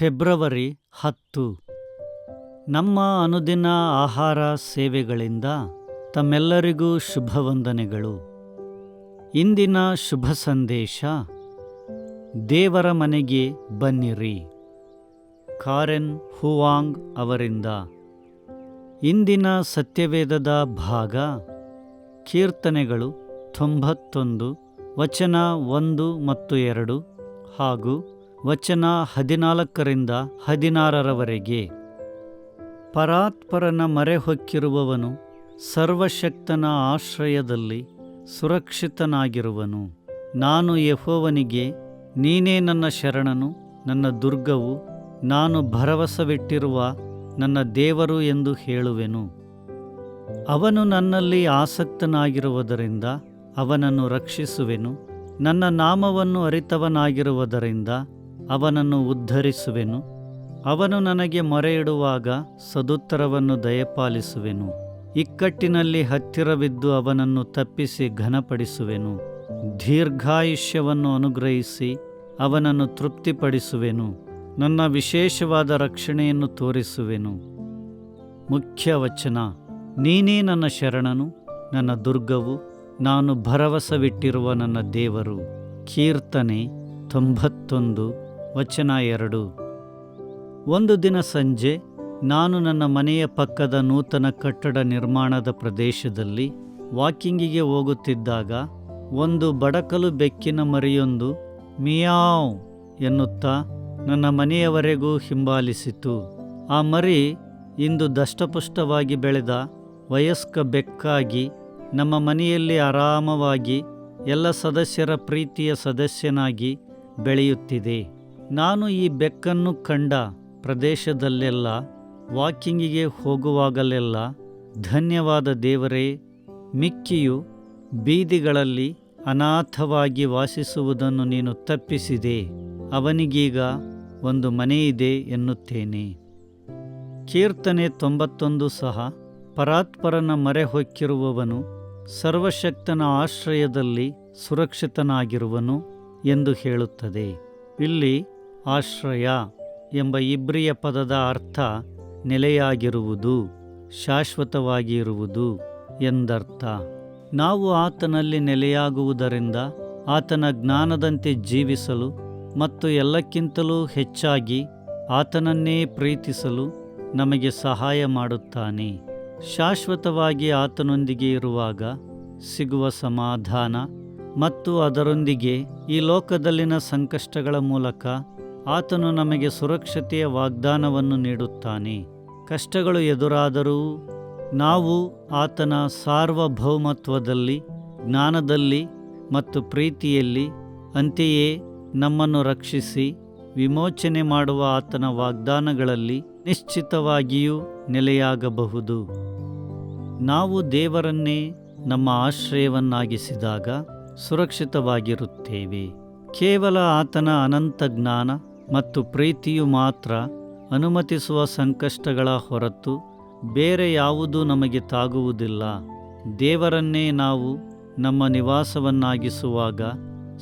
February 10. ನಮ್ಮ ಅನುದಿನ ಆಹಾರ ಸೇವೆಗಳಿಂದ ತಮ್ಮೆಲ್ಲರಿಗೂ ಶುಭವಂದನೆಗಳು. ಇಂದಿನ ಶುಭ ಸಂದೇಶ, ದೇವರ ಮನೆಗೆ ಬನ್ನಿರಿ. ಕಾರೆನ್ ಹುವಾಂಗ್ ಅವರಿಂದ. ಇಂದಿನ ಸತ್ಯವೇದದ ಭಾಗ ಕೀರ್ತನೆಗಳು 91 ವಚನ 1 ಮತ್ತು 2 ಹಾಗೂ ವಚನ 14ರಿಂದ 16ರವರೆಗೆ. ಪರಾತ್ಪರನ ಮರೆಹೊಕ್ಕಿರುವವನು ಸರ್ವಶಕ್ತನ ಆಶ್ರಯದಲ್ಲಿ ಸುರಕ್ಷಿತನಾಗಿರುವನು. ನಾನು ಯೆಹೋವನಿಗೆ, ನೀನೇ ನನ್ನ ಶರಣನು, ನನ್ನ ದುರ್ಗವು, ನಾನು ಭರವಸವಿಟ್ಟಿರುವ ನನ್ನ ದೇವರು ಎಂದು ಹೇಳುವೆನು. ಅವನು ನನ್ನಲ್ಲಿ ಆಸಕ್ತನಾಗಿರುವುದರಿಂದ ಅವನನ್ನು ರಕ್ಷಿಸುವೆನು. ನನ್ನ ನಾಮವನ್ನು ಅರಿತವನಾಗಿರುವುದರಿಂದ ಅವನನ್ನು ಉದ್ಧರಿಸುವೆನು. ಅವನು ನನಗೆ ಮೊರೆಯಿಡುವಾಗ ಸದುತ್ತರವನ್ನು ದಯಪಾಲಿಸುವೆನು. ಇಕ್ಕಟ್ಟಿನಲ್ಲಿ ಹತ್ತಿರವಿದ್ದು ಅವನನ್ನು ತಪ್ಪಿಸಿ ಘನಪಡಿಸುವೆನು. ದೀರ್ಘಾಯುಷ್ಯವನ್ನು ಅನುಗ್ರಹಿಸಿ ಅವನನ್ನು ತೃಪ್ತಿಪಡಿಸುವೆನು. ನನ್ನ ವಿಶೇಷವಾದ ರಕ್ಷಣೆಯನ್ನು ತೋರಿಸುವೆನು. ಮುಖ್ಯ ವಚನ, ನೀನೇ ನನ್ನ ಶರಣನು, ನನ್ನ ದುರ್ಗವು, ನಾನು ಭರವಸವಿಟ್ಟಿರುವ ನನ್ನ ದೇವರು. ಕೀರ್ತನೆ 91 ವಚನ 2. ಒಂದು ದಿನ ಸಂಜೆ ನಾನು ನನ್ನ ಮನೆಯ ಪಕ್ಕದ ನೂತನ ಕಟ್ಟಡ ನಿರ್ಮಾಣದ ಪ್ರದೇಶದಲ್ಲಿ ವಾಕಿಂಗಿಗೆ ಹೋಗುತ್ತಿದ್ದಾಗ ಒಂದು ಬಡಕಲು ಬೆಕ್ಕಿನ ಮರಿಯೊಂದು ಮಿಯಾವ್ ಎನ್ನುತ್ತಾ ನನ್ನ ಮನೆಯವರೆಗೂ ಹಿಂಬಾಲಿಸಿತು. ಆ ಮರಿ ಇಂದು ದಷ್ಟಪುಷ್ಟವಾಗಿ ಬೆಳೆದ ವಯಸ್ಕ ಬೆಕ್ಕಾಗಿ ನಮ್ಮ ಮನೆಯಲ್ಲಿ ಆರಾಮವಾಗಿ ಎಲ್ಲ ಸದಸ್ಯರ ಪ್ರೀತಿಯ ಸದಸ್ಯನಾಗಿ ಬೆಳೆಯುತ್ತಿದೆ. ನಾನು ಈ ಬೆಕ್ಕನ್ನು ಕಂಡ ಪ್ರದೇಶದಲ್ಲೆಲ್ಲ ವಾಕಿಂಗಿಗೆ ಹೋಗುವಾಗಲೆಲ್ಲ, ಧನ್ಯವಾದ ದೇವರೇ, ಮಿಕ್ಕಿಯು ಬೀದಿಗಳಲ್ಲಿ ಅನಾಥವಾಗಿ ವಾಸಿಸುವುದನ್ನು ನೀನು ತಪ್ಪಿಸಿದೆ. ಅವನಿಗೀಗ ಒಂದು ಮನೆಯಿದೆ ಎನ್ನುತ್ತೇನೆ. ಕೀರ್ತನೆ 91 ಸಹ ಪರಾತ್ಪರನ ಮರೆಹೊಕ್ಕಿರುವವನು ಸರ್ವಶಕ್ತನ ಆಶ್ರಯದಲ್ಲಿ ಸುರಕ್ಷಿತನಾಗಿರುವನು ಎಂದು ಹೇಳುತ್ತದೆ. ಇಲ್ಲಿ ಆಶ್ರಯ ಎಂಬ ಇಬ್ರಿಯ ಪದದ ಅರ್ಥ ನೆಲೆಯಾಗಿರುವುದು, ಶಾಶ್ವತವಾಗಿ ಇರುವುದು ಎಂದರ್ಥ. ನಾವು ಆತನಲ್ಲಿ ನೆಲೆಯಾಗುವುದರಿಂದ ಆತನ ಜ್ಞಾನದಂತೆ ಜೀವಿಸಲು ಮತ್ತು ಎಲ್ಲಕ್ಕಿಂತಲೂ ಹೆಚ್ಚಾಗಿ ಆತನನ್ನೇ ಪ್ರೀತಿಸಲು ನಮಗೆ ಸಹಾಯ ಮಾಡುತ್ತಾನೆ. ಶಾಶ್ವತವಾಗಿ ಆತನೊಂದಿಗೆ ಇರುವಾಗ ಸಿಗುವ ಸಮಾಧಾನ ಮತ್ತು ಅದರೊಂದಿಗೆ ಈ ಲೋಕದಲ್ಲಿನ ಸಂಕಷ್ಟಗಳ ಮೂಲಕ ಆತನು ನಮಗೆ ಸುರಕ್ಷತೆಯ ವಾಗ್ದಾನವನ್ನು ನೀಡುತ್ತಾನೆ. ಕಷ್ಟಗಳು ಎದುರಾದರೂ ನಾವು ಆತನ ಸಾರ್ವಭೌಮತ್ವದಲ್ಲಿ, ಜ್ಞಾನದಲ್ಲಿ ಮತ್ತು ಪ್ರೀತಿಯಲ್ಲಿ, ಅಂತೆಯೇ ನಮ್ಮನ್ನು ರಕ್ಷಿಸಿ ವಿಮೋಚನೆ ಮಾಡುವ ಆತನ ವಾಗ್ದಾನಗಳಲ್ಲಿ ನಿಶ್ಚಿತವಾಗಿಯೂ ನೆಲೆಯಾಗಬಹುದು. ನಾವು ದೇವರನ್ನೇ ನಮ್ಮ ಆಶ್ರಯವನ್ನಾಗಿಸಿದಾಗ ಸುರಕ್ಷಿತವಾಗಿರುತ್ತೇವೆ. ಕೇವಲ ಆತನ ಅನಂತ ಜ್ಞಾನ ಮತ್ತು ಪ್ರೀತಿಯು ಮಾತ್ರ ಅನುಮತಿಸುವ ಸಂಕಷ್ಟಗಳ ಹೊರತು ಬೇರೆ ಯಾವುದೂ ನಮಗೆ ತಾಗುವುದಿಲ್ಲ. ದೇವರನ್ನೇ ನಾವು ನಮ್ಮ ನಿವಾಸವನ್ನಾಗಿಸುವಾಗ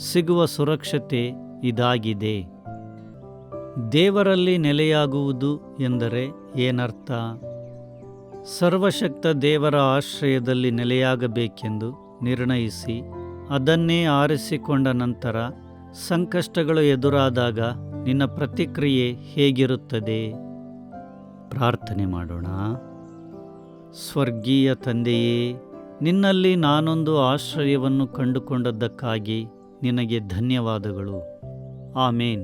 ಸಿಗುವ ಸುರಕ್ಷತೆ ಇದಾಗಿದೆ. ದೇವರಲ್ಲಿ ನೆಲೆಯಾಗುವುದು ಎಂದರೆ ಏನರ್ಥ? ಸರ್ವಶಕ್ತ ದೇವರ ಆಶ್ರಯದಲ್ಲಿ ನೆಲೆಯಾಗಬೇಕೆಂದು ನಿರ್ಣಯಿಸಿ ಅದನ್ನೇ ಆರಿಸಿಕೊಂಡ ನಂತರ ಸಂಕಷ್ಟಗಳು ಎದುರಾದಾಗ ನಿನ್ನ ಪ್ರತಿಕ್ರಿಯೆ ಹೇಗಿರುತ್ತದೆ? ಪ್ರಾರ್ಥನೆ ಮಾಡೋಣ. ಸ್ವರ್ಗೀಯ ತಂದೆಯೇ, ನಿನ್ನಲ್ಲಿ ನಾನೊಂದು ಆಶ್ರಯವನ್ನು ಕಂಡುಕೊಂಡದ್ದಕ್ಕಾಗಿ ನಿನಗೆ ಧನ್ಯವಾದಗಳು. ಆಮೇನ್.